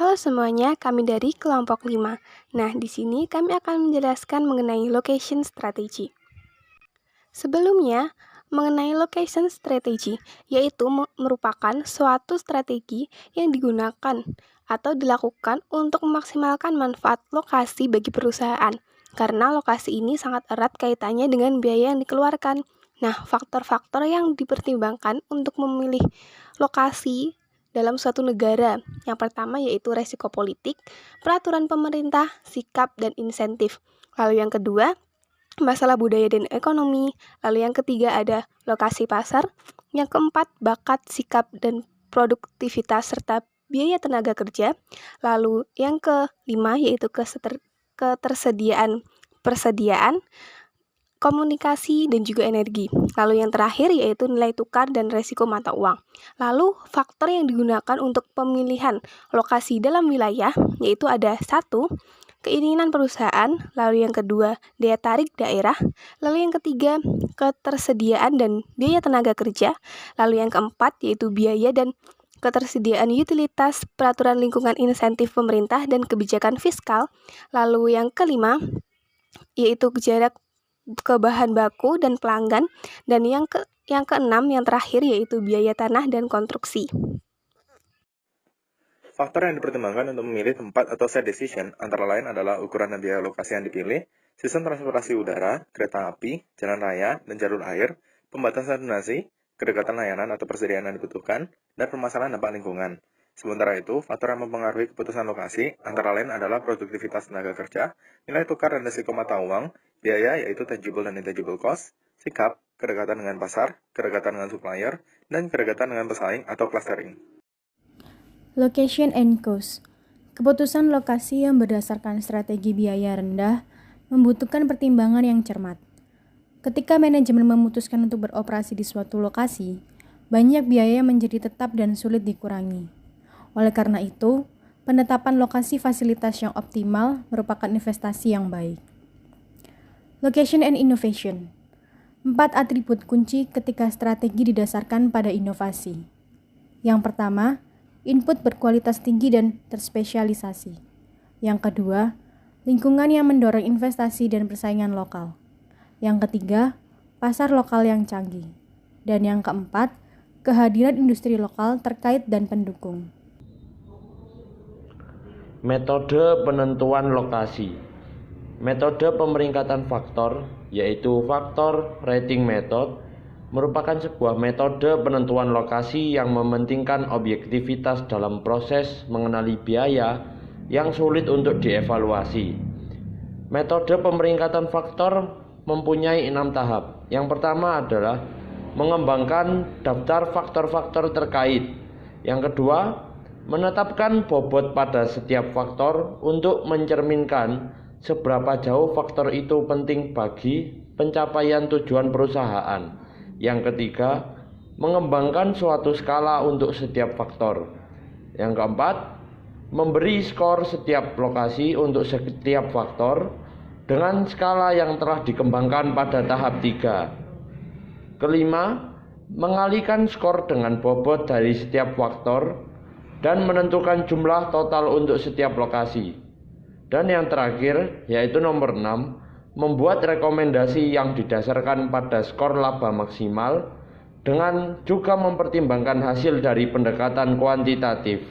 Halo semuanya, kami dari kelompok 5. Nah, di sini kami akan menjelaskan mengenai location strategy. Sebelumnya, mengenai location strategy, yaitu merupakan suatu strategi yang digunakan atau dilakukan untuk memaksimalkan manfaat lokasi bagi perusahaan, karena lokasi ini sangat erat kaitannya dengan biaya yang dikeluarkan. Nah, faktor-faktor yang dipertimbangkan untuk memilih lokasi dalam suatu negara. Yang pertama yaitu resiko politik, peraturan pemerintah, sikap, dan insentif. Lalu yang kedua, masalah budaya dan ekonomi. Lalu yang ketiga ada lokasi pasar. Yang keempat, bakat, sikap, dan produktivitas serta biaya tenaga kerja. Lalu yang kelima yaitu persediaan, komunikasi, dan juga energi. Lalu yang terakhir yaitu nilai tukar dan resiko mata uang. Lalu faktor yang digunakan untuk pemilihan lokasi dalam wilayah yaitu ada 1, keinginan perusahaan, lalu yang kedua daya tarik daerah, lalu yang ketiga ketersediaan dan biaya tenaga kerja, lalu yang keempat yaitu biaya dan ketersediaan utilitas, peraturan lingkungan, insentif pemerintah, dan kebijakan fiskal, lalu yang kelima yaitu jarak ke bahan baku dan pelanggan, dan yang keenam yang terakhir yaitu biaya tanah dan konstruksi. Faktor yang dipertimbangkan untuk memilih tempat atau set decision antara lain adalah ukuran dan biaya lokasi yang dipilih, sistem transportasi udara, kereta api, jalan raya, dan jalur air, pembatasan donasi, kedekatan layanan atau persediaan yang dibutuhkan, dan permasalahan dampak lingkungan. Sementara itu, faktor yang mempengaruhi keputusan lokasi antara lain adalah produktivitas tenaga kerja, nilai tukar dan risiko mata uang, biaya yaitu tangible dan intangible cost, sikap, kedekatan dengan pasar, kedekatan dengan supplier, dan kedekatan dengan pesaing atau clustering. Location and cost. Keputusan lokasi yang berdasarkan strategi biaya rendah membutuhkan pertimbangan yang cermat. Ketika manajemen memutuskan untuk beroperasi di suatu lokasi, banyak biaya menjadi tetap dan sulit dikurangi. Oleh karena itu, penetapan lokasi fasilitas yang optimal merupakan investasi yang baik. Location and innovation. 4 atribut kunci ketika strategi didasarkan pada inovasi. Yang pertama, input berkualitas tinggi dan terspesialisasi. Yang kedua, lingkungan yang mendorong investasi dan persaingan lokal. Yang ketiga, pasar lokal yang canggih. Dan yang keempat, kehadiran industri lokal terkait dan pendukung. Metode penentuan lokasi. Metode pemeringkatan faktor, yaitu faktor rating method, merupakan sebuah metode penentuan lokasi yang mementingkan objektivitas dalam proses mengenali biaya yang sulit untuk dievaluasi. Metode pemeringkatan faktor mempunyai 6 tahap. Yang pertama adalah mengembangkan daftar faktor-faktor terkait. Yang kedua, menetapkan bobot pada setiap faktor untuk mencerminkan seberapa jauh faktor itu penting bagi pencapaian tujuan perusahaan. Yang ketiga, mengembangkan suatu skala untuk setiap faktor. Yang keempat, memberi skor setiap lokasi untuk setiap faktor dengan skala yang telah dikembangkan pada tahap 3. Kelima, mengalihkan skor dengan bobot dari setiap faktor dan menentukan jumlah total untuk setiap lokasi. Dan yang terakhir, yaitu nomor 6, membuat rekomendasi yang didasarkan pada skor laba maksimal dengan juga mempertimbangkan hasil dari pendekatan kuantitatif.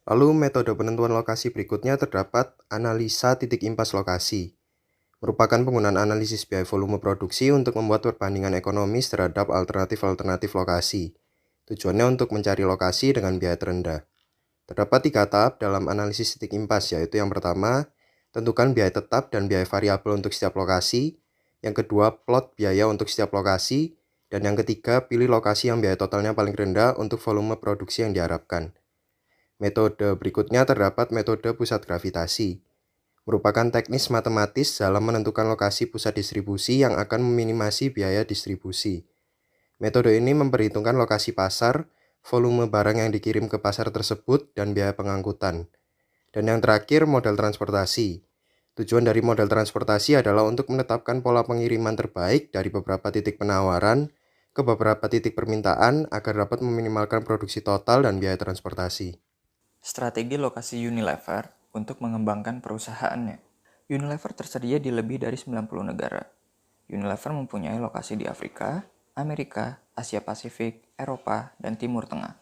Lalu metode penentuan lokasi berikutnya terdapat analisa titik impas lokasi. Merupakan penggunaan analisis biaya volume produksi untuk membuat perbandingan ekonomis terhadap alternatif-alternatif lokasi. Tujuannya untuk mencari lokasi dengan biaya terendah. Terdapat 3 tahap dalam analisis titik impas, yaitu yang pertama, tentukan biaya tetap dan biaya variabel untuk setiap lokasi. Yang kedua, plot biaya untuk setiap lokasi. Dan yang ketiga, pilih lokasi yang biaya totalnya paling rendah untuk volume produksi yang diharapkan. Metode berikutnya terdapat metode pusat gravitasi. Merupakan teknis matematis dalam menentukan lokasi pusat distribusi yang akan meminimasi biaya distribusi. Metode ini memperhitungkan lokasi pasar, volume barang yang dikirim ke pasar tersebut, dan biaya pengangkutan. Dan yang terakhir, model transportasi. Tujuan dari model transportasi adalah untuk menetapkan pola pengiriman terbaik dari beberapa titik penawaran ke beberapa titik permintaan agar dapat meminimalkan produksi total dan biaya transportasi. Strategi lokasi Unilever untuk mengembangkan perusahaannya. Unilever tersedia di lebih dari 90 negara. Unilever mempunyai lokasi di Afrika, Amerika, Asia Pasifik, Eropa, dan Timur Tengah.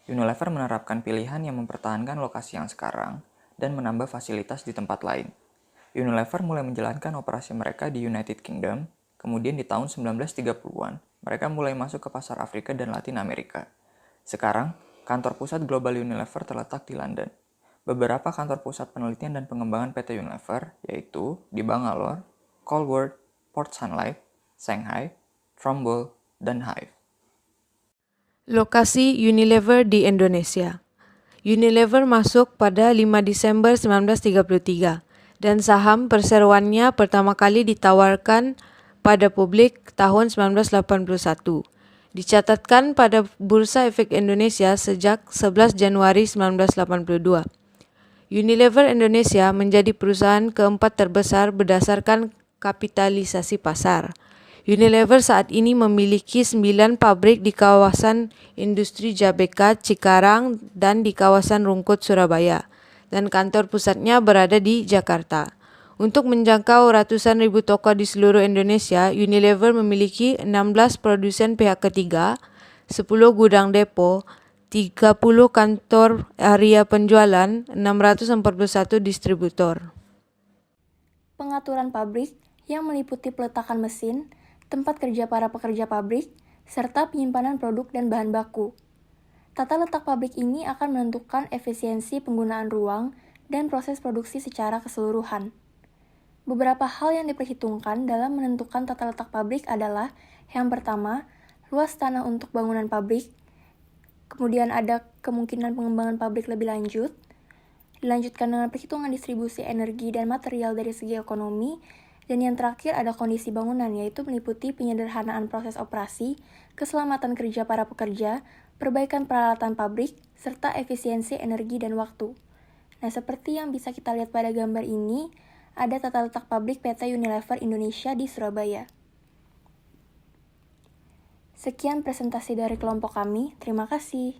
Unilever menerapkan pilihan yang mempertahankan lokasi yang sekarang dan menambah fasilitas di tempat lain. Unilever mulai menjalankan operasi mereka di United Kingdom, kemudian di tahun 1930-an, mereka mulai masuk ke pasar Afrika dan Latin Amerika. Sekarang, kantor pusat global Unilever terletak di London. Beberapa kantor pusat penelitian dan pengembangan PT Unilever, yaitu di Bangalore, Colworth, Port Sunlight, Shanghai, Trumbull, dan Hive. Lokasi Unilever di Indonesia. Unilever masuk pada 5 Desember 1933 dan saham perseroannya pertama kali ditawarkan pada publik tahun 1981. Dicatatkan pada Bursa Efek Indonesia sejak 11 Januari 1982. Unilever Indonesia menjadi perusahaan keempat terbesar berdasarkan kapitalisasi pasar. Unilever saat ini memiliki 9 pabrik di kawasan industri Jabeka, Cikarang, dan di kawasan Rungkut, Surabaya, dan kantor pusatnya berada di Jakarta. Untuk menjangkau ratusan ribu toko di seluruh Indonesia, Unilever memiliki 16 produsen pihak ketiga, 10 gudang depo, 30 kantor area penjualan, 641 distributor. Pengaturan pabrik yang meliputi peletakan mesin, tempat kerja para pekerja pabrik, serta penyimpanan produk dan bahan baku. Tata letak pabrik ini akan menentukan efisiensi penggunaan ruang dan proses produksi secara keseluruhan. Beberapa hal yang diperhitungkan dalam menentukan tata letak pabrik adalah yang pertama, luas tanah untuk bangunan pabrik, kemudian ada kemungkinan pengembangan pabrik lebih lanjut, dilanjutkan dengan perhitungan distribusi energi dan material dari segi ekonomi, dan yang terakhir ada kondisi bangunan, yaitu meliputi penyederhanaan proses operasi, keselamatan kerja para pekerja, perbaikan peralatan pabrik, serta efisiensi energi dan waktu. Nah, seperti yang bisa kita lihat pada gambar ini, ada tata letak pabrik PT Unilever Indonesia di Surabaya. Sekian presentasi dari kelompok kami, terima kasih.